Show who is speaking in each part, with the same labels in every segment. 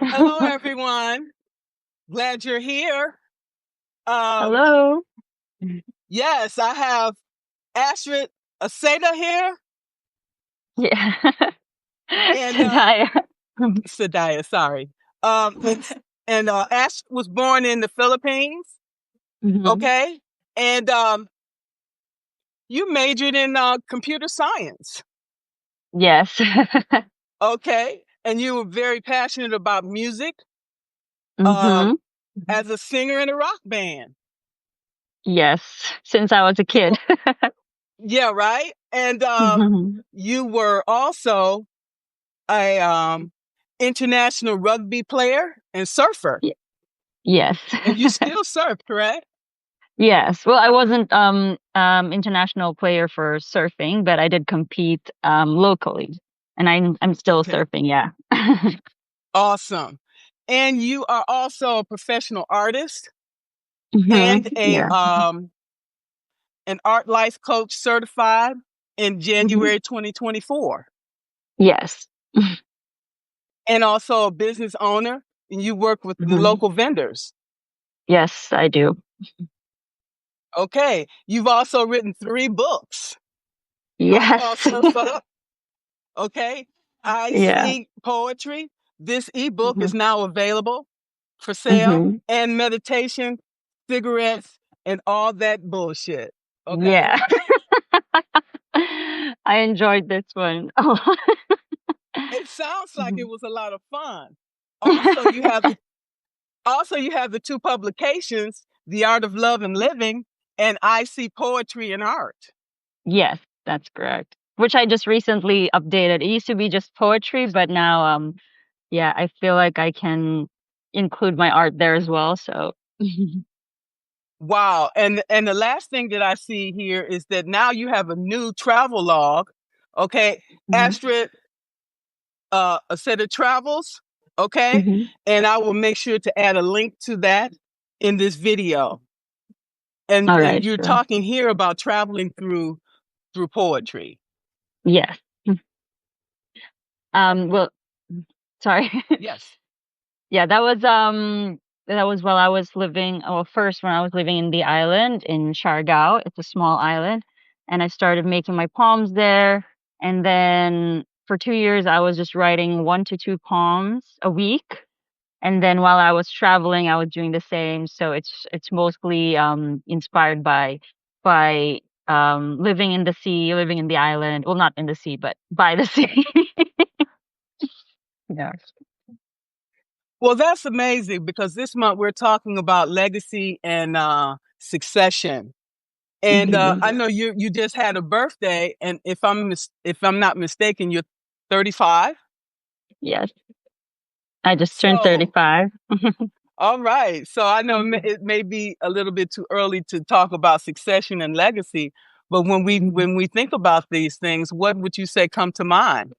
Speaker 1: Hello, everyone. Glad you're here. Um,
Speaker 2: Hello.
Speaker 1: yes, I have Astrid Aseda here
Speaker 2: Yeah.
Speaker 1: and
Speaker 2: Sadaya.
Speaker 1: Sadaya, sorry. Um, and Astrid was born in the Philippines,
Speaker 2: hmm
Speaker 1: okay? And you majored in computer science,
Speaker 2: Yes.
Speaker 1: okay? And you were very passionate about music um,
Speaker 2: hmm
Speaker 1: as a singer in a rock band.
Speaker 2: Yes. Since I was a kid.
Speaker 1: So, yeah, right? And
Speaker 2: hmm
Speaker 1: you were also a international rugby player and surfer,
Speaker 2: Yes.
Speaker 1: and you still surf, correct?
Speaker 2: Yes. Well, I wasn't international player for surfing, but I did compete locally. And I'm still
Speaker 1: Okay,
Speaker 2: surfing, yeah.
Speaker 1: awesome. And you are also a professional artist and a
Speaker 2: Yeah.
Speaker 1: an art life coach certified in
Speaker 2: hmm
Speaker 1: January 2024,
Speaker 2: Yes.
Speaker 1: and also a business owner. And you work with the
Speaker 2: hmm
Speaker 1: local vendors.
Speaker 2: Yes, I do.
Speaker 1: Okay, you've also written 3 books. I
Speaker 2: Yes.
Speaker 1: call some stuff. Okay, I
Speaker 2: Yeah.
Speaker 1: see poetry. This ebook
Speaker 2: hmm
Speaker 1: is now available for sale,
Speaker 2: hmm
Speaker 1: and meditation, cigarettes, and all that bullshit. Okay.
Speaker 2: Yeah. I enjoyed this one.
Speaker 1: It sounds like it
Speaker 2: Mhm.
Speaker 1: was a lot of fun. Also, you have the you have the 2 publications, The Art of Love and Living, and I See Poetry and Art.
Speaker 2: Yes, that's correct. Which I just recently updated. It used to be just poetry, but now yeah, I feel like I can include my art there as well. So
Speaker 1: Wow. And the last thing that I see here is that now you have a new travel log. Okay.
Speaker 2: Mhm.
Speaker 1: Astrid, a set of travels. Okay.
Speaker 2: Mhm.
Speaker 1: And I will make sure to add a link to that in this video.
Speaker 2: All
Speaker 1: And
Speaker 2: right,
Speaker 1: you're
Speaker 2: sure.
Speaker 1: talking here about traveling through poetry.
Speaker 2: Yes. Well, sorry.
Speaker 1: Yes.
Speaker 2: Yeah, that was while I was living, well, first when I was living in the island in Siargao. It's a small island, and I started making my poems there. And then for 2 years, I was just writing 1 to 2 poems a week. And then while I was traveling, I was doing the same. So it's mostly inspired by living in the sea, living in the island. Well, not in the sea, but by the sea. Yeah.
Speaker 1: Well, that's amazing because this month we're talking about legacy and succession. And
Speaker 2: hmm
Speaker 1: I know you just had a birthday, and if I'm not mistaken, you're 35.
Speaker 2: Yes. I just turned
Speaker 1: So
Speaker 2: 35.
Speaker 1: all right. So I know
Speaker 2: Mhm.
Speaker 1: it may be a little bit too early to talk about succession and legacy, but
Speaker 2: Mhm.
Speaker 1: when we think about these things, what would you say come to mind?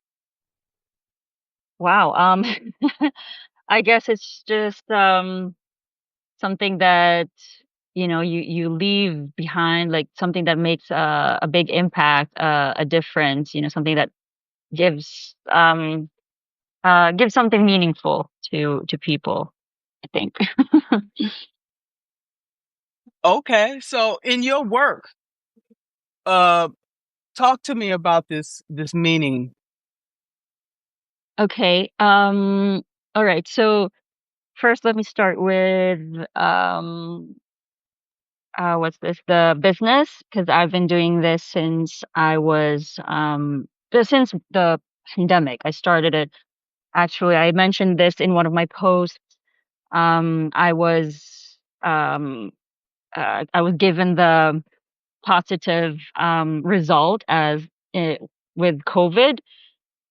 Speaker 2: Wow. I guess it's just something that you leave behind, like something that makes a big impact, a difference. Something that gives gives something meaningful to people. I think.
Speaker 1: Okay. So in your work, uh, talk to me about this meaning.
Speaker 2: Okay. All right. So first, let me start with what's this? The business, because I've been doing this since I was since the pandemic. I started it. Actually, I mentioned this in one of my posts. I was I was given the positive result as it, with COVID,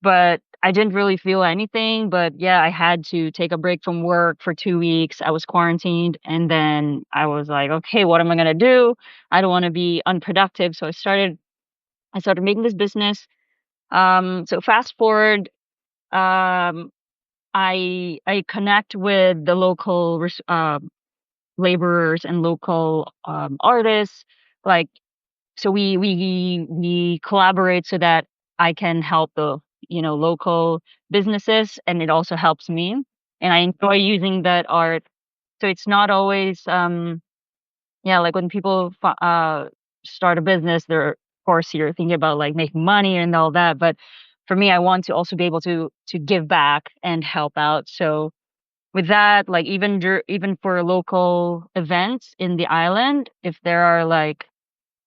Speaker 2: but I didn't really feel anything. But yeah, I had to take a break from work for 2 weeks. I was quarantined, and then I was like, okay, what am I gonna do? I don't want to be unproductive, so I started making this business. So fast forward, um, I connect with the local laborers and local artists, like so we collaborate so that I can help the local businesses, and it also helps me. and I enjoy using that art. So it's not always yeah, like when people start a business, they're of course you're thinking about like making money and all that, but for me, I want to also be able to give back and help out. So with that, like even for local events in the island, if there are like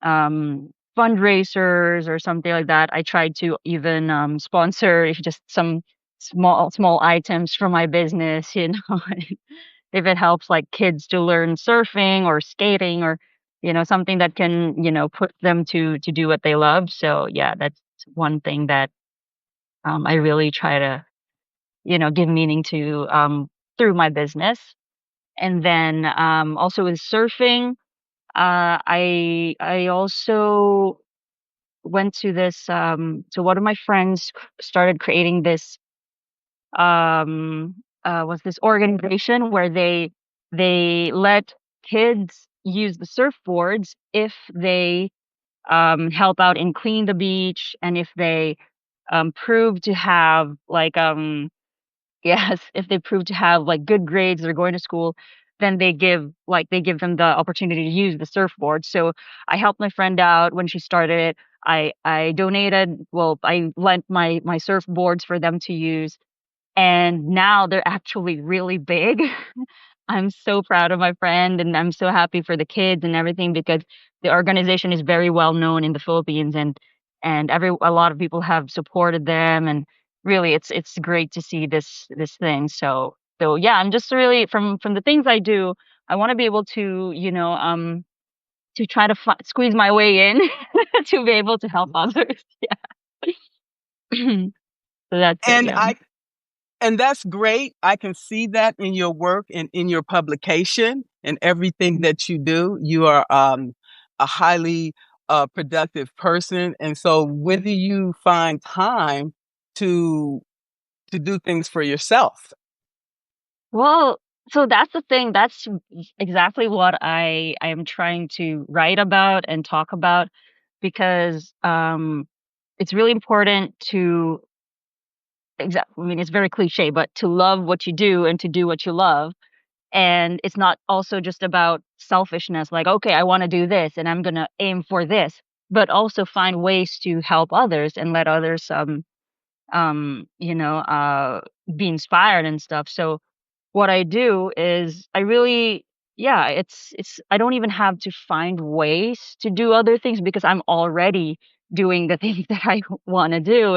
Speaker 2: fundraisers or something like that, I try to even sponsor if just some small items from my business, you know. If it helps like kids to learn surfing or skating or something that can put them to do what they love. So yeah, that's one thing that I really try to give meaning to through my business. And then also with surfing, I also went to this so one of my friends started creating this was this organization where they let kids use the surfboards if they help out and clean the beach, and if they prove to have like yes, if they prove to have like good grades, they're going to school, then they give them the opportunity to use the surfboard. So I helped my friend out when she started it. I donated, well, I lent my surfboards for them to use, and now they're actually really big. I'm so proud of my friend, and I'm so happy for the kids and everything because the organization is very well known in the Philippines, and a lot of people have supported them, and really it's great to see this thing. So yeah, I'm just really from the things I do, I want to be able to to try to squeeze my way in to be able to help others. Yeah. So that's it.
Speaker 1: And
Speaker 2: Yeah.
Speaker 1: I and that's great. I can see that in your work and in your publication and everything that you do. You are a highly productive person, and so when do you find time to do things for yourself?
Speaker 2: Well, so that's the thing. That's exactly what I am trying to write about and talk about because it's really important to I mean it's very cliche, but to love what you do and to do what you love. And it's not also just about selfishness, like, okay, I want to do this and I'm gonna aim for this, but also find ways to help others and let others you know, be inspired and stuff. So what I do is I really yeah, it's I don't even have to find ways to do other things because I'm already doing the things that I want to do.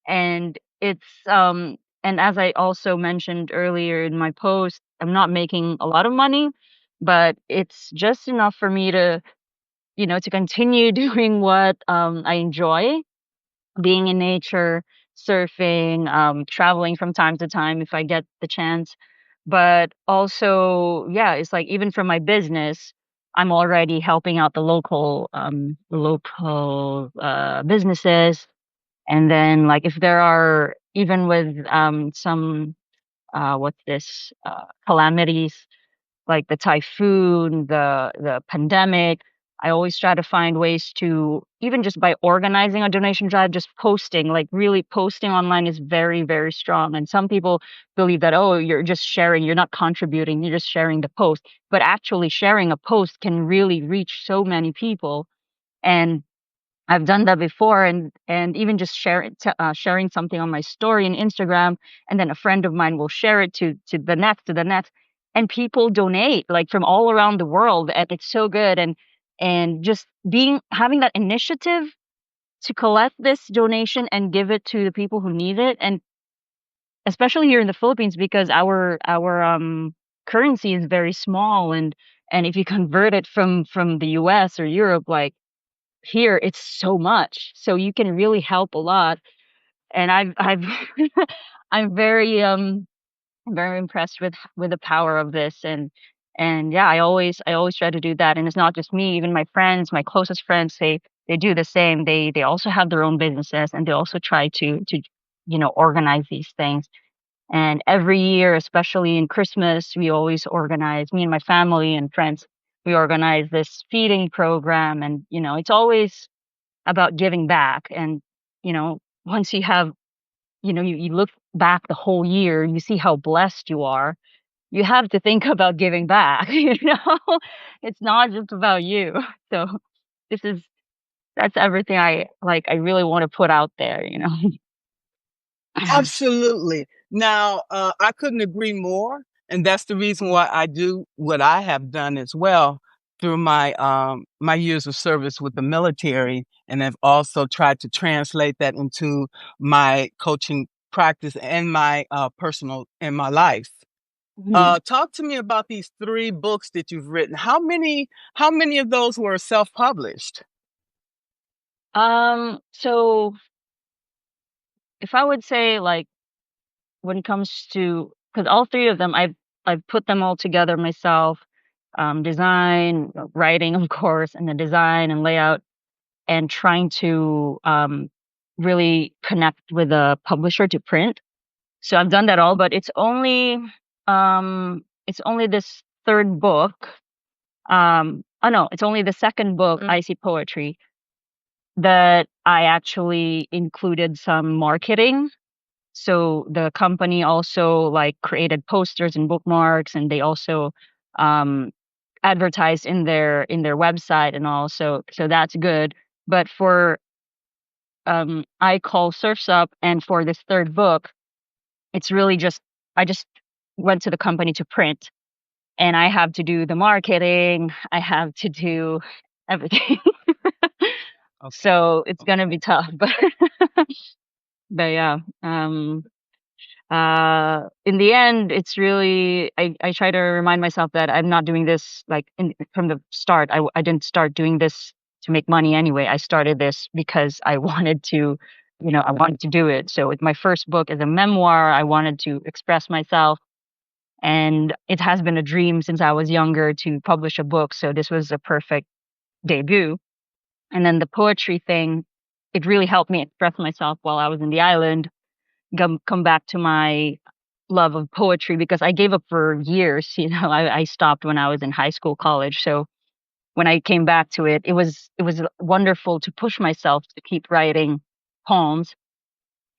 Speaker 2: And it's and as I also mentioned earlier in my post, I'm not making a lot of money, but it's just enough for me to to continue doing what I enjoy, being in nature, surfing, traveling from time to time if I get the chance. But also, yeah, it's like even from my business, I'm already helping out the local businesses. And then like if there are even with some what's this calamities like the typhoon, the pandemic, I always try to find ways to even just by organizing a donation drive, just posting, like really posting online is very, very strong. And some people believe that, oh, you're just sharing, you're not contributing, you're just sharing the post. But actually sharing a post can really reach so many people. And I've done that before, and even just sharing something on my story in Instagram, and then a friend of mine will share it to the next, and people donate like from all around the world, and it's so good. And just being having that initiative to collect this donation and give it to the people who need it, and especially here in the Philippines because our currency is very small, and if you convert it from the US or Europe, like here it's so much, so you can really help a lot. And I've I'm very impressed with the power of this. And yeah, I always try to do that. And it's not just me, even my friends, my closest friends, they do the same. They also have their own businesses, and they also try to organize these things. And every year, especially in Christmas, we always organize, me and my family and friends, we organize this feeding program. And it's always about giving back. And once you have you look back the whole year, you see how blessed you are. You have to think about giving back, it's not just about you. So this is that's everything I really want to put out there.
Speaker 1: Absolutely. Now, I couldn't agree more, and that's the reason why I do what I have done as well through my years of service with the military, and have also tried to translate that into my coaching practice and my personal in my life.
Speaker 2: Mhm.
Speaker 1: Talk to me about these three books that you've written. How many of those were self-published?
Speaker 2: So if I would say, like, when it comes to, because all three of them, I've put them all together myself, design, writing, of course, and the design and layout, and trying to really connect with a publisher to print. So I've done that all, but it's only this third book. Oh no, it's only the second book, I See Poetry, that I actually included some marketing. So the company also like created posters and bookmarks, and they also um advertised in their website and all. So that's good. But for I Call Surfs Up and for this third book, it's really just I just went to the company to print, and I have to do the marketing, I have to do everything.
Speaker 1: Okay.
Speaker 2: So it's gonna
Speaker 1: Okay.
Speaker 2: be tough, but yeah. In the end, it's really I try to remind myself that I'm not doing this like from the start. I didn't start doing this to make money anyway. I started this because I wanted to, I wanted to do it. So with my first book is a memoir. I wanted to express myself, and it has been a dream since I was younger to publish a book. So this was a perfect debut. And then the poetry thing, it really helped me express myself while I was in the island, come back to my love of poetry because I gave up for years. I stopped when I was in high school, college. So when I came back to it, it was wonderful to push myself to keep writing poems.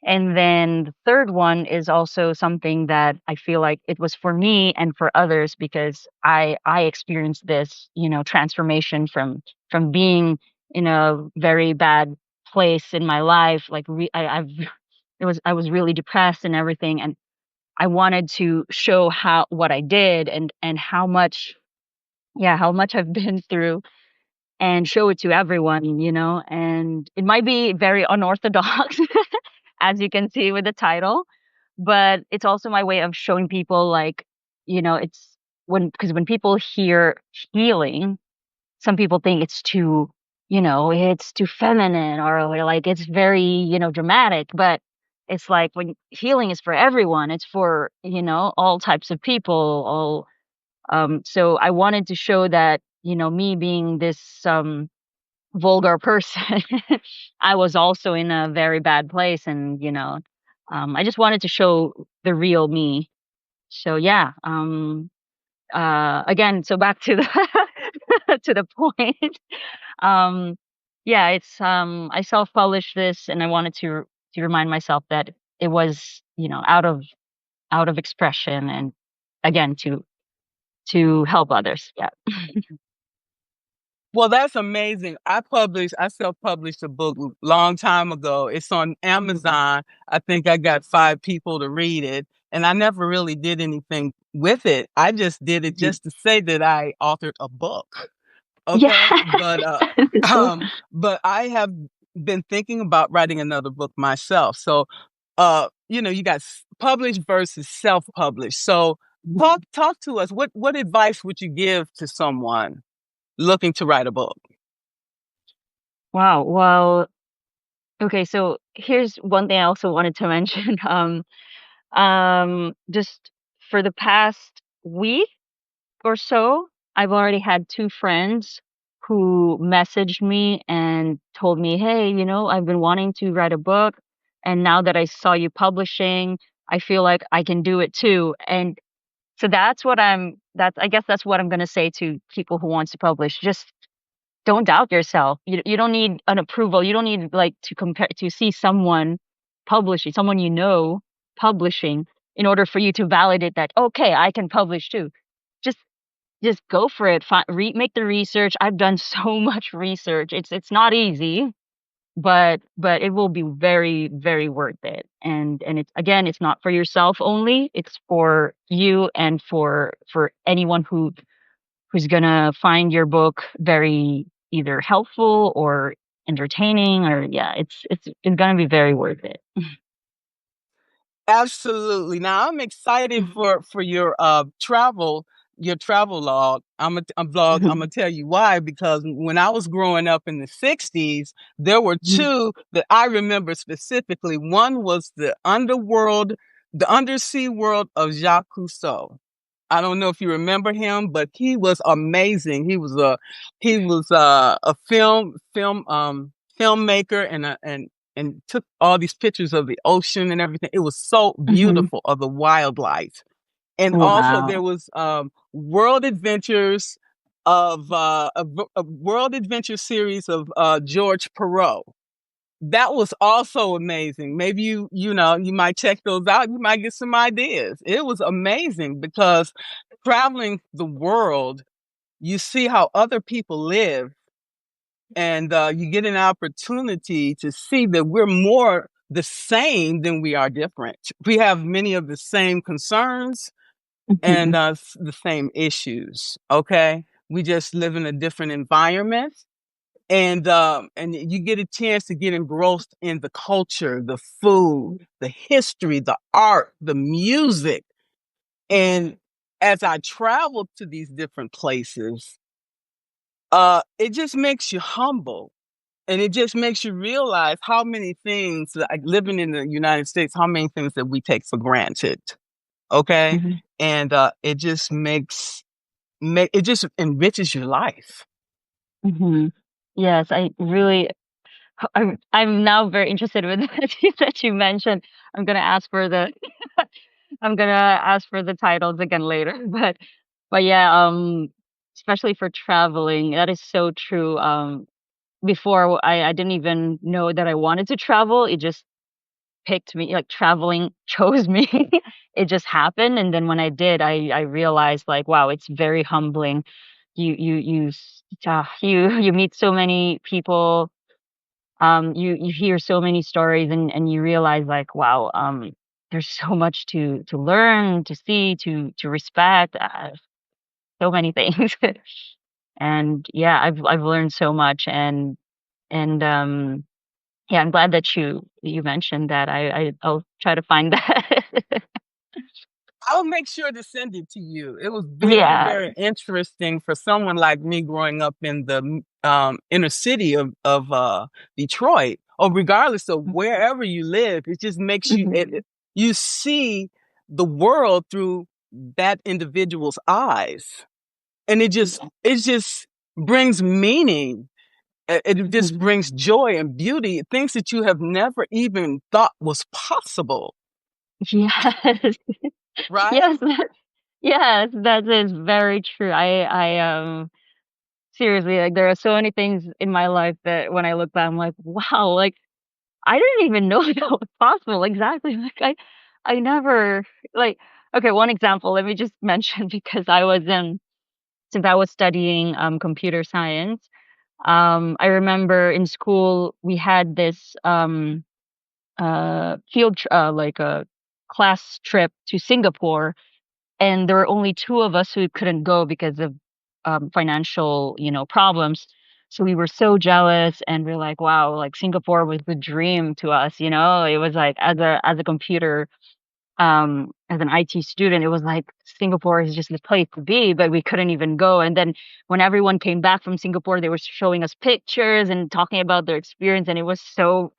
Speaker 2: And then the third one is also something that I feel like it was for me and for others because I experienced this, transformation from being in a very bad place in my life. Like I was really depressed and everything, and I wanted to show how what I did and how much, yeah, how much I've been through, and show it to everyone, and it might be very unorthodox as you can see with the title, but it's also my way of showing people, like, it's when people hear healing, some people think it's too feminine, or like it's very, dramatic, but it's like when healing is for everyone, it's for, all types of people, all so I wanted to show that, me being this vulgar person, I was also in a very bad place, and I just wanted to show the real me. So yeah, again, so back to the to the point. um yeah, it's I self-published this, and I wanted to remind myself that it was, out of expression, and again, to help others. Yeah.
Speaker 1: Well, that's amazing. I self-published a book long time ago. It's on Amazon. I think I got five people to read it, and I never really did anything with it. I just did it
Speaker 2: Mhm.
Speaker 1: just to say that I authored a book.
Speaker 2: Yeah.
Speaker 1: Okay, but
Speaker 2: It's so
Speaker 1: but I have been thinking about writing another book myself. So, you got published versus self-published. So, talk to us. What advice would you give to someone looking to write a book?
Speaker 2: wow. Well, okay, so here's one thing I also wanted to mention. Just for the past week or so, I've already had two friends who messaged me and told me, "Hey, I've been wanting to write a book, and now that I saw you publishing, I feel like I can do it too." And so that's I guess that's what I'm gonna say to people who wants to publish. Just don't doubt yourself. You don't need an approval. You don't need, like, to compare to see someone. publishing, someone you know publishing, in order for you to validate that, okay, I can publish too. Just just go for it. Make the research. I've done so much research. It's not easy, but it will be very, very worth it. And it's, again, it's not for yourself only. It's for you and for anyone who's gonna find your book very either helpful or entertaining, or yeah, it's gonna be very worth it.
Speaker 1: Absolutely. Now I'm excited for your travel log. I'm vlog. I'm gonna tell you why, because when I was growing up in the '60s, there were two that I remember specifically. One was the undersea world of Jacques Cousteau. I don't know if you remember him, but he was amazing. He was a filmmaker and took all these pictures of the ocean and everything. It was so
Speaker 2: Hmm.
Speaker 1: beautiful, of the wildlife. And also there
Speaker 2: Wow.
Speaker 1: was World Adventures of a World Adventure series of George Perot. That was also amazing. Maybe you might check those out. You might get some ideas. It was amazing because traveling the world, you see how other people live, and you get an opportunity to see that we're more the same than we are different. We have many of the same concerns and
Speaker 2: Hmm.
Speaker 1: the same issues. Okay, we just live in a different environment, and you get a chance to get engrossed in the culture, the food, the history, the art, the music. And as I travel to these different places, it just makes you humble, and it just makes you realize how many things, like living in the United States, how many things that we take for granted. Okay,
Speaker 2: Hmm.
Speaker 1: and it just enriches your life.
Speaker 2: Hmm. Yes, I really. I'm now very interested with that you mentioned. I'm gonna ask for the I'm gonna ask for the titles again later. But yeah, especially for traveling, that is so true. Before I didn't even know that I wanted to travel. It just picked me, like traveling chose me. It just happened, and then when I did, I realized like, wow, it's very humbling. You meet so many people, you hear so many stories, and you realize like, wow, there's so much to learn, to see, to respect, so many things. And yeah, I've learned so much, and yeah, I'm glad that you mentioned that. I'll try to find that.
Speaker 1: I'll make sure to send it to you. It was very,
Speaker 2: Yeah.
Speaker 1: very interesting for someone like me growing up in the inner city of Detroit, or regardless of wherever you live. It just makes you
Speaker 2: Mhm.
Speaker 1: you see the world through that individual's eyes, and
Speaker 2: Yeah.
Speaker 1: it just brings meaning. It just
Speaker 2: Mhm.
Speaker 1: brings joy and beauty, things that you have never even thought was possible,
Speaker 2: Yes.
Speaker 1: right?
Speaker 2: Yes. Yes, that is very true. Seriously, like there are so many things in my life that when I look back, I'm like, wow, like I didn't even know that was possible. Exactly. Like I never like okay, one example, let me just mention because I was in since I was studying computer science, I remember in school we had this like a class trip to Singapore, and there were only two of us who couldn't go because of financial, problems. So we were so jealous, and we're like, wow, like Singapore was the dream to us. It was like as a computer, as an IT student, it was like Singapore is just the place to be, but we couldn't even go. And then when everyone came back from Singapore, they were showing us pictures and talking about their experience, and it was so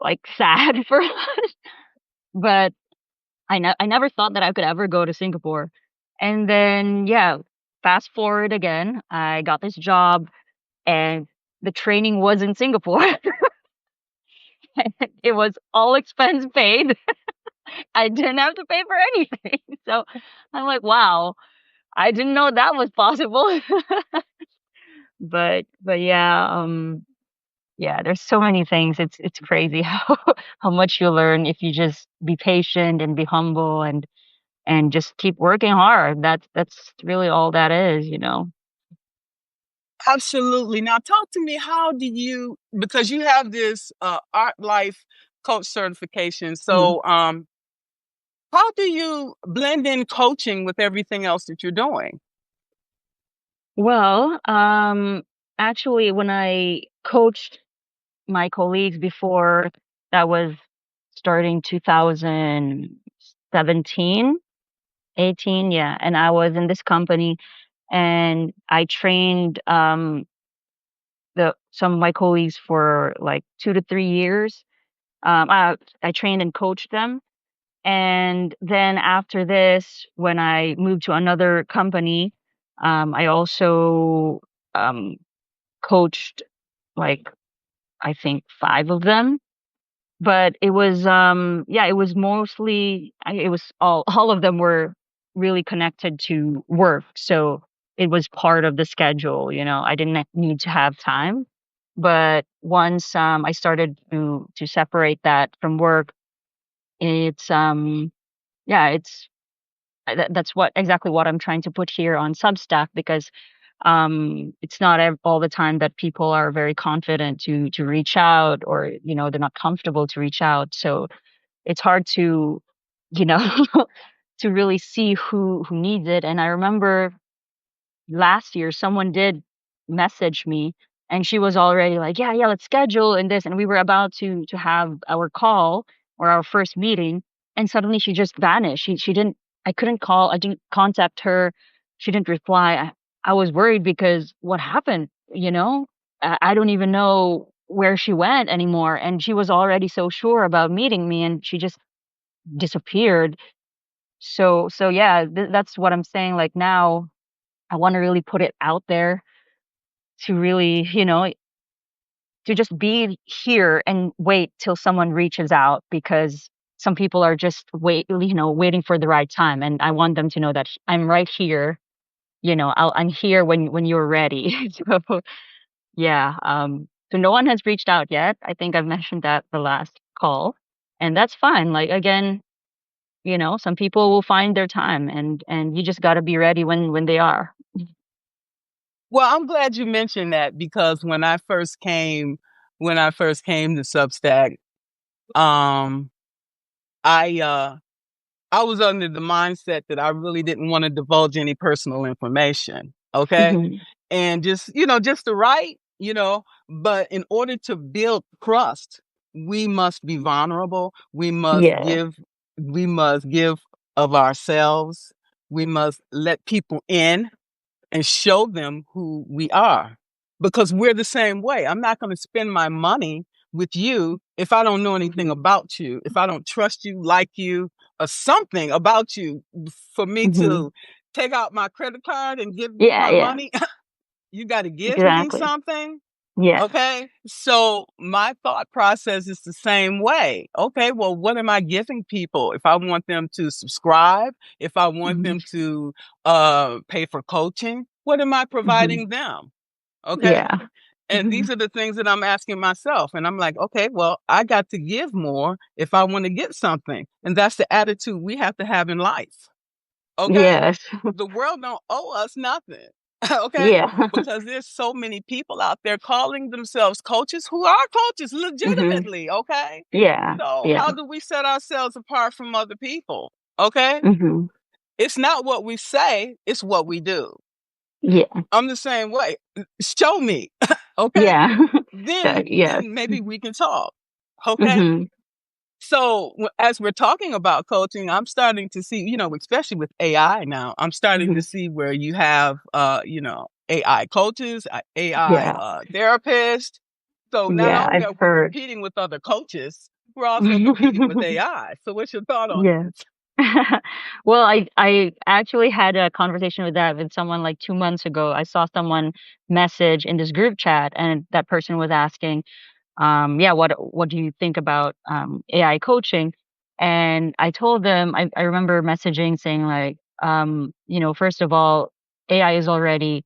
Speaker 2: like sad for us. But I never thought that I could ever go to Singapore. And then yeah, fast forward again, I got this job, and the training was in Singapore. And it was all expense paid. I didn't have to pay for anything. So I'm like, wow, I didn't know that was possible. But yeah, Yeah, there's so many things. It's crazy how much you learn if you just be patient and be humble and just keep working hard. That's really all that is, you know.
Speaker 1: Absolutely. Now talk to me, how do you, because you have this art life coach certification.
Speaker 2: Mhm.
Speaker 1: So how do you blend in coaching with everything else that you're doing?
Speaker 2: Well, actually, when I coached my colleagues before, that was starting 2017, 18, yeah. And I was in this company and I trained the some of my colleagues for like 2 to 3 years. I trained and coached them. And then after this, when I moved to another company, I also um, coached like I think 5 of them. But it was yeah, it was mostly it was all of them were really connected to work. So it was part of the schedule, you know. I didn't need to have time. But once I started to separate that from work, it's yeah, that's what exactly what I'm trying to put here on Substack because it's not all the time that people are very confident to reach out, or you know, they're not comfortable to reach out. So it's hard to, you know, to really see who needs it. And I remember last year someone did message me and she was already like, yeah, let's schedule and this, and we were about to have our call or our first meeting, and suddenly she just vanished. She didn't, I couldn't call, I didn't contact her, she didn't reply. I was worried because what happened, you know? I don't even know where she went anymore, and she was already so sure about meeting me and she just disappeared. So yeah, that's what I'm saying. Like now I want to really put it out there to really, you know, to just be here and wait till someone reaches out, because some people are just waiting for the right time. And I want them to know that I'm right here. You know, I'm here when you're ready. So yeah. So no one has reached out yet. I think I've mentioned that the last call, and that's fine. Like again, you know, some people will find their time, and you just got to be ready when they are.
Speaker 1: Well, I'm glad you mentioned that because when I first came to Substack, um, I I was under the mindset that I really didn't want to divulge any personal information. Okay.
Speaker 2: Hmm.
Speaker 1: And just, just to write, but in order to build trust, we must be vulnerable.
Speaker 2: Yeah.
Speaker 1: We must give of ourselves. We must let people in and show them who we are, because we're the same way. I'm not going to spend my money with you if I don't know anything
Speaker 2: Hmm.
Speaker 1: about you, if I don't trust you, like you, or something about you for me
Speaker 2: Hmm.
Speaker 1: to take out my credit card and give you
Speaker 2: Yeah.
Speaker 1: my
Speaker 2: Yeah.
Speaker 1: money. You got to give me
Speaker 2: Exactly.
Speaker 1: something.
Speaker 2: Yeah.
Speaker 1: Okay. So my thought process is the same way. Okay. Well, what am I giving people? If I want them to subscribe, if I want
Speaker 2: Hmm.
Speaker 1: them to pay for coaching, what am I
Speaker 2: Hmm.
Speaker 1: providing them? Okay.
Speaker 2: Yeah.
Speaker 1: And these are the things that I'm asking myself. And I'm like, okay, well, I got to give more if I want to get something. And that's the attitude we have to have in life. Okay.
Speaker 2: Yes.
Speaker 1: The world don't owe us nothing. Okay.
Speaker 2: Yeah.
Speaker 1: Because there's so many people out there calling themselves coaches who are coaches
Speaker 2: Hmm.
Speaker 1: legitimately. Okay.
Speaker 2: Yeah.
Speaker 1: So
Speaker 2: Yeah.
Speaker 1: how do we set ourselves apart from other people? Okay.
Speaker 2: Hmm.
Speaker 1: It's not what we say, it's what we do.
Speaker 2: Yeah.
Speaker 1: I'm the same way. Show me. Okay.
Speaker 2: Yeah.
Speaker 1: Then
Speaker 2: Yes.
Speaker 1: maybe we can talk. Okay.
Speaker 2: Hmm.
Speaker 1: So as we're talking about coaching, I'm starting to see, especially with AI now, I'm starting to
Speaker 2: Hmm.
Speaker 1: see where you have, AI coaches, AI
Speaker 2: Yeah.
Speaker 1: therapists. So not
Speaker 2: Yeah.
Speaker 1: only
Speaker 2: I've
Speaker 1: are we
Speaker 2: heard.
Speaker 1: competing with other coaches, we're also competing with AI. So what's your thought on
Speaker 2: Yeah. Well, I actually had a conversation with that with someone like 2 months ago. I saw someone message in this group chat, and that person was asking, yeah, what do you think about AI coaching? And I told them, I remember messaging saying like, you know, first of all, AI is already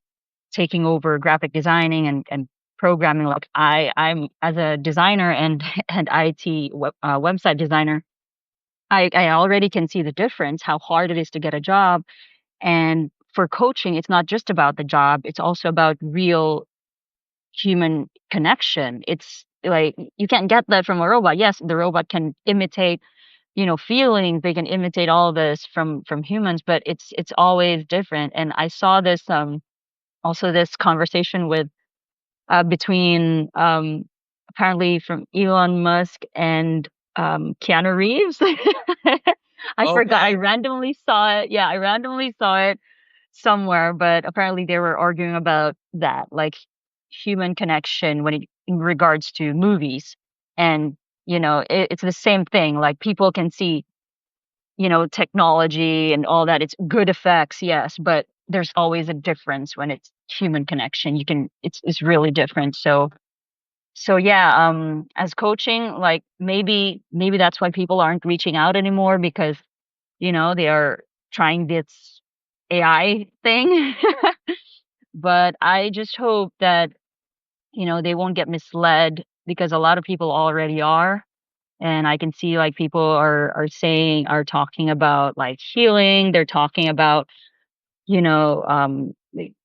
Speaker 2: taking over graphic designing and programming. Like I'm as a designer and and website designer, I already can see the difference, how hard it is to get a job. And for coaching, it's not just about the job, it's also about real human connection. It's like you can't get that from a robot. Yes, the robot can imitate, feelings, they can imitate all this from humans, but it's always different. And I saw this also this conversation with between apparently from Elon Musk and Keanu Reeves. I forgot. I
Speaker 1: Okay.
Speaker 2: randomly saw it. Yeah, I randomly saw it somewhere, but apparently they were arguing about that, like human connection when in regards to movies. And it's the same thing. Like people can see, technology and all that. It's good effects, yes, but there's always a difference when it's human connection. It's really different. So yeah, as coaching, like maybe that's why people aren't reaching out anymore, because they are trying this AI thing. But I just hope that they won't get misled, because a lot of people already are. And I can see like people are talking about like healing. They're talking about,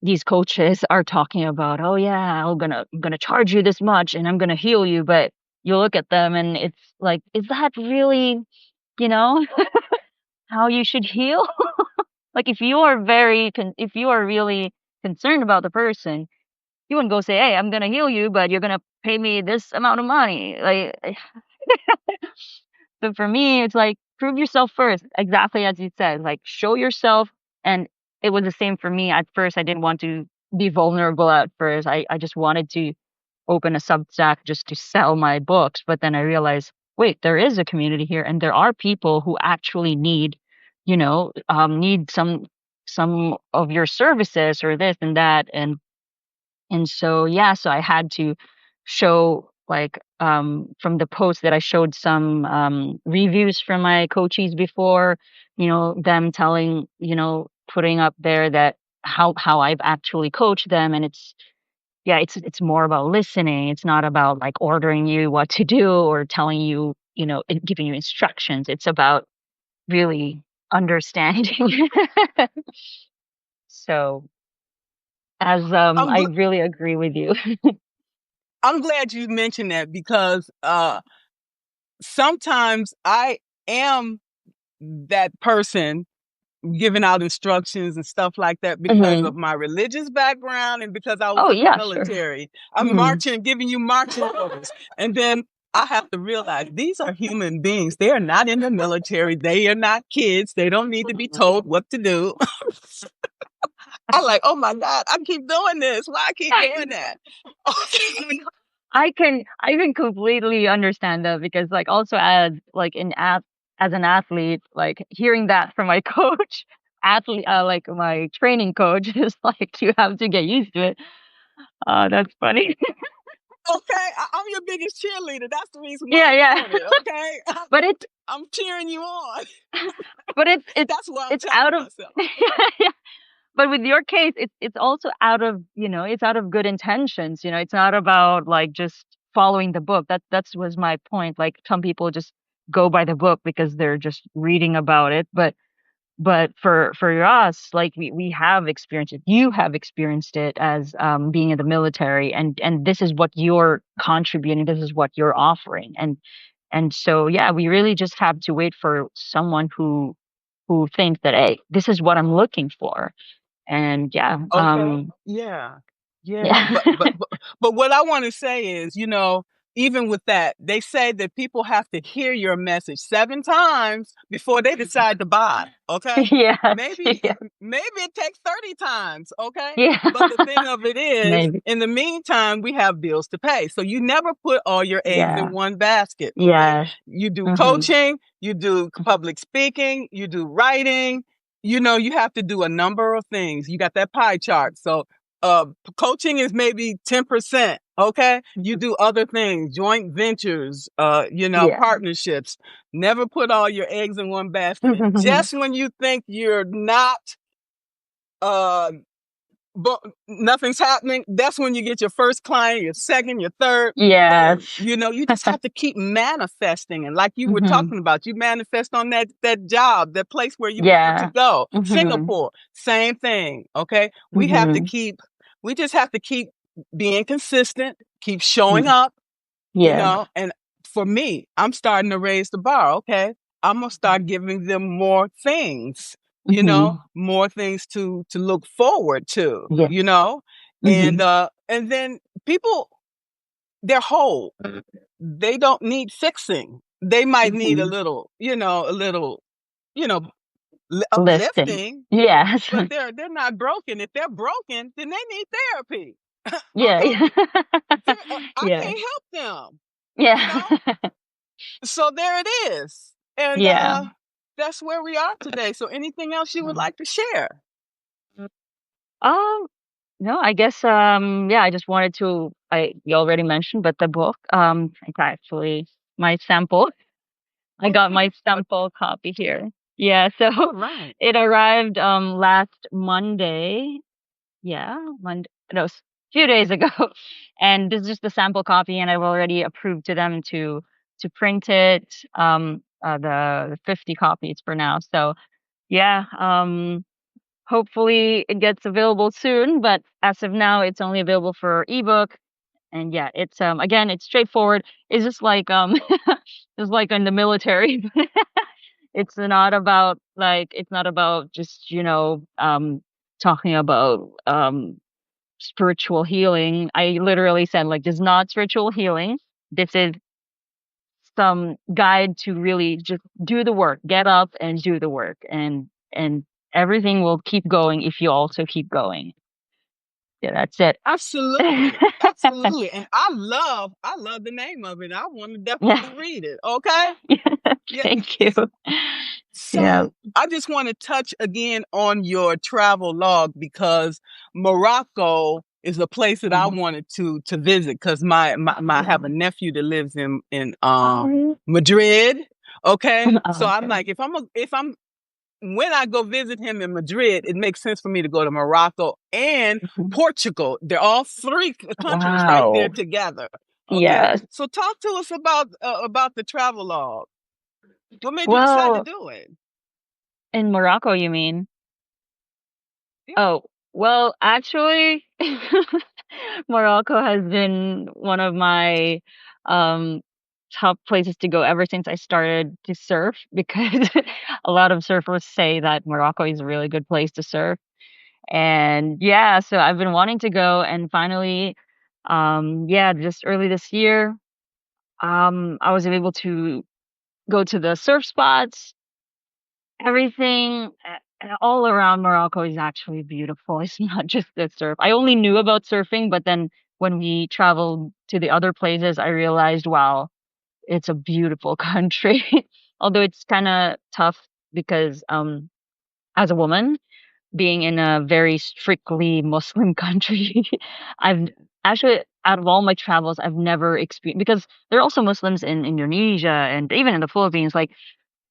Speaker 2: these coaches are talking about, oh yeah, I'm gonna charge you this much and I'm gonna heal you. But you look at them and it's like, is that really, you know, how you should heal? Like if you are really concerned about the person, you wouldn't go say, hey, I'm gonna heal you, but you're gonna pay me this amount of money. Like, so for me, it's like prove yourself first, exactly as you said. Like show yourself. And it was the same for me. At first, I didn't want to be vulnerable at first. I just wanted to open a Substack just to sell my books. But then I realized, wait, there is a community here, and there are people who actually need some of your services or this and that. And so, yeah, so I had to show like from the post that I showed some reviews from my coaches before, them telling, putting up there that how I've actually coached them. And it's more about listening. It's not about like ordering you what to do or telling you, giving you instructions. It's about really understanding. So as
Speaker 1: I'm
Speaker 2: I
Speaker 1: gl-
Speaker 2: really agree with you.
Speaker 1: I'm glad you mentioned that because sometimes I am that person giving out instructions and stuff like that because
Speaker 2: Mhm.
Speaker 1: of my religious background and because I was
Speaker 2: Oh
Speaker 1: in the
Speaker 2: yeah, sure.
Speaker 1: military. I'm
Speaker 2: Mhm.
Speaker 1: marching, giving you marching orders. And then I have to realize these are human beings. They are not in the military. They are not kids. They don't need to be told what to do. I'm like, oh my God, I keep doing this. Why I keep doing that?
Speaker 2: I can completely understand that, because like also as an athlete, like hearing that from my coach, athlete like my training coach is like, you have to get used to it. That's funny.
Speaker 1: Okay, I'm your biggest cheerleader. That's the reason why
Speaker 2: Yeah,
Speaker 1: I'm
Speaker 2: yeah.
Speaker 1: doing it. Okay,
Speaker 2: But it's
Speaker 1: I'm cheering you on.
Speaker 2: but it's
Speaker 1: That's what I'm
Speaker 2: it's
Speaker 1: telling
Speaker 2: out of
Speaker 1: myself.
Speaker 2: yeah. But with your case, it's also out of, it's out of good intentions. It's not about like just following the book. That was my point. Like some people just go by the book because they're just reading about it. But for us, like we have experienced it. You have experienced it as being in the military, and this is what you're contributing. This is what you're offering. And so yeah, we really just have to wait for someone who thinks that, hey, this is what I'm looking for. And yeah,
Speaker 1: Okay. Yeah. Yeah.
Speaker 2: yeah.
Speaker 1: But what I want to say is, even with that, they say that people have to hear your message 7 times before they decide to buy. Okay.
Speaker 2: Yes,
Speaker 1: Maybe
Speaker 2: yeah,
Speaker 1: maybe it takes 30 times. Okay.
Speaker 2: yeah,
Speaker 1: But the thing of it is,
Speaker 2: maybe,
Speaker 1: in the meantime, we have bills to pay. So you never put all your eggs in
Speaker 2: yeah,
Speaker 1: one basket. Okay.
Speaker 2: yes,
Speaker 1: You do
Speaker 2: hmm,
Speaker 1: coaching, you do public speaking, you do writing, you have to do a number of things. You got that pie chart. So, coaching is maybe 10%. Okay. You do other things, joint ventures,
Speaker 2: yeah,
Speaker 1: partnerships. Never put all your eggs in one basket. Just when you think you're not, uh, but nothing's happening. That's when you get your first client, your second, your third. Boom.
Speaker 2: Yes.
Speaker 1: You just have to keep manifesting. And like you were
Speaker 2: Mhm.
Speaker 1: talking about, you manifest on that job, that place where you want to
Speaker 2: Yeah.
Speaker 1: go.
Speaker 2: Mhm.
Speaker 1: Singapore, same thing. Okay.
Speaker 2: Mhm.
Speaker 1: We just have to keep being consistent, keep showing
Speaker 2: Mm.
Speaker 1: up,
Speaker 2: Yeah.
Speaker 1: and for me, I'm starting to raise the bar. Okay. I'm gonna start giving them more things,
Speaker 2: Mhm.
Speaker 1: more things to look forward to,
Speaker 2: Yeah.
Speaker 1: and
Speaker 2: Mhm.
Speaker 1: and then people, they're whole. They don't need fixing. They might need
Speaker 2: Mhm.
Speaker 1: a little, you know,
Speaker 2: Lifting.
Speaker 1: uplifting,
Speaker 2: Yes.
Speaker 1: but they're not broken. If they're broken, then they need therapy.
Speaker 2: Yeah.
Speaker 1: Okay,
Speaker 2: Yeah.
Speaker 1: I
Speaker 2: Yeah.
Speaker 1: can't help them, you
Speaker 2: Yeah.
Speaker 1: know. So there it is, and
Speaker 2: Yeah.
Speaker 1: that's where we are today. So anything else you would like to share?
Speaker 2: Um, no, I guess yeah, I just wanted to I you already mentioned, but the book, it's actually my sample. I got my sample copy here. Yeah, so
Speaker 1: All right.
Speaker 2: it arrived last Monday. Yeah, Monday, no, few days ago. And this is just the sample copy, and I've already approved to them to print it, the 50 copies for now. So yeah, hopefully it gets available soon, but as of now, it's only available for ebook. And yeah, it's again, it's straightforward. It's just like just like in the military. It's not about just, talking about spiritual healing. I literally said like this is not spiritual healing. This is some guide to really just do the work. Get up and do the work, and everything will keep going if you also keep going. Yeah, that's it.
Speaker 1: Absolutely, absolutely, and I love the name of it. I want to
Speaker 2: Yeah.
Speaker 1: definitely read it. Okay, yeah.
Speaker 2: Thank you. Yeah.
Speaker 1: So I just want to touch again on your travel log because Morocco is a place that I
Speaker 2: Mhm.
Speaker 1: wanted to visit because I have a nephew that lives in
Speaker 2: Oh,
Speaker 1: Madrid. Okay,
Speaker 2: oh,
Speaker 1: so I'm
Speaker 2: okay.
Speaker 1: like, if I'm when I go visit him in Madrid, it makes sense for me to go to Morocco and
Speaker 2: Mhm.
Speaker 1: Portugal. They're all three countries right there
Speaker 2: Wow.
Speaker 1: together. Okay,
Speaker 2: Yes.
Speaker 1: so talk to us about the travel log. What made you decide to
Speaker 2: Well,
Speaker 1: do it?
Speaker 2: in Morocco, you mean?
Speaker 1: Yeah.
Speaker 2: Oh, well, actually, Morocco has been one of my um top places to go ever since I started to surf because a lot of surfers say that Morocco is a really good place to surf. And yeah, so I've been wanting to go, and finally yeah, just early this year, I was able to go to the surf spots. Everything all around Morocco is actually beautiful. It's not just the surf. I only knew about surfing, but then when we traveled to the other places, I realized, wow, it's a beautiful country. Although it's kind of tough because as a woman, being in a very strictly Muslim country, I've actually out of all my travels, I've never experienced because there are also Muslims in Indonesia and even in the Philippines, like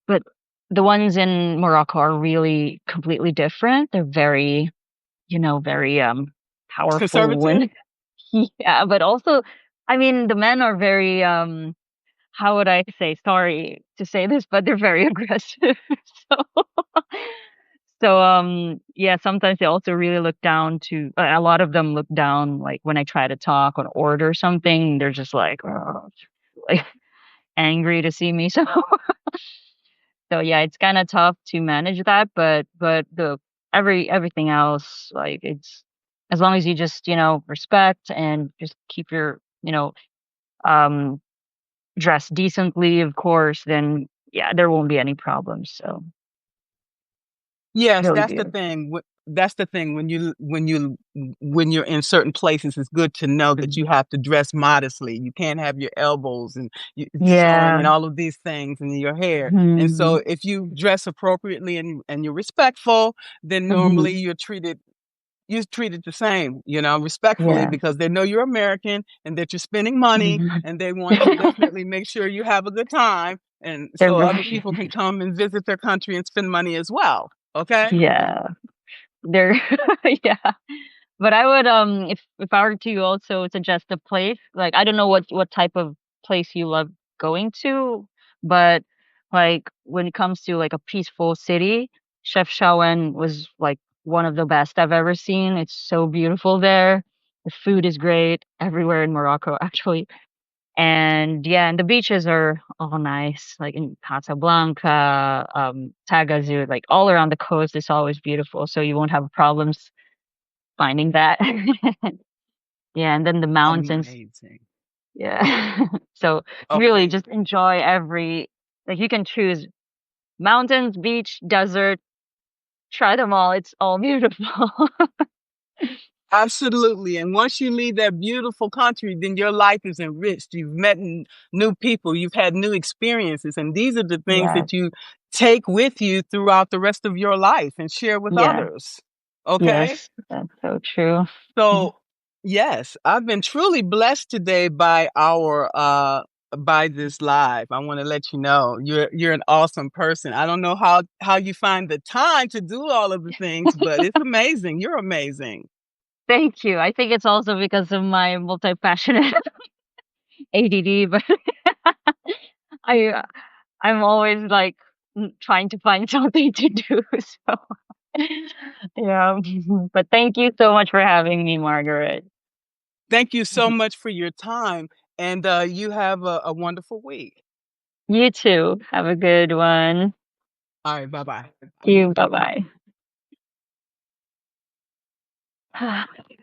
Speaker 2: but the ones in Morocco are really completely different. They're very, very powerful
Speaker 1: Conservative?
Speaker 2: and yeah, but also I mean the men are very how would I say, sorry to say this, but they're very aggressive. So yeah, sometimes they also really look down to a lot of them look down like when I try to talk or order something, they're just like, "Ugh," like angry to see me. So yeah, it's kind of tough to manage that, but the everything else, like it's as long as you just respect and just keep your um dress decently, of course, then yeah, there won't be any problems. So
Speaker 1: Yes,
Speaker 2: really
Speaker 1: that's the
Speaker 2: beautiful.
Speaker 1: thing. That's the thing when you're in certain places, it's good to know that you have to dress modestly. You can't have your elbows and showing and
Speaker 2: Yeah.
Speaker 1: all of these things in your hair. And
Speaker 2: Hmm.
Speaker 1: so, if you dress appropriately and you're respectful, then normally
Speaker 2: Hmm.
Speaker 1: you're treated the same, respectfully
Speaker 2: Yeah.
Speaker 1: because they know you're American and that you're spending money
Speaker 2: Mhm.
Speaker 1: and they want to definitely make sure you have a good time. And
Speaker 2: They're
Speaker 1: so other
Speaker 2: very
Speaker 1: people can come and visit their country and spend money as well. Okay.
Speaker 2: yeah. They're yeah. But I would if I were to also suggest a place, like I don't know what type of place you love going to, but like when it comes to like a peaceful city, Chef Shawen was like one of the best I've ever seen. It's so beautiful there. The food is great everywhere in Morocco actually. And yeah, and the beaches are all nice, like in Casablanca, Tagazou, like all around the coast is always beautiful. So you won't have problems finding that. Yeah, and then the mountains.
Speaker 1: Amazing.
Speaker 2: Yeah. So really
Speaker 1: Okay.
Speaker 2: just enjoy every like you can choose mountains, beach, desert, try them all. It's all beautiful.
Speaker 1: Absolutely. And once you leave that beautiful country, then your life is enriched. You've met new people, you've had new experiences, and these are the things
Speaker 2: Yes.
Speaker 1: that you take with you throughout the rest of your life and share with
Speaker 2: Yeah.
Speaker 1: others. Okay?
Speaker 2: Yes. That's so true. Mhm.
Speaker 1: So, yes, I've been truly blessed today by our by this live. I want to let you know you're an awesome person. I don't know how you find the time to do all of the things, but it's amazing. You're amazing.
Speaker 2: Thank you. I think it's also because of my multi-passionate ADD, but I I'm always like trying to find something to do. So yeah. But thank you so much for having me, Margaret.
Speaker 1: Thank you so much for your time, and you have a wonderful week.
Speaker 2: You too. Have a good one.
Speaker 1: All right, bye bye.
Speaker 2: You. Bye bye.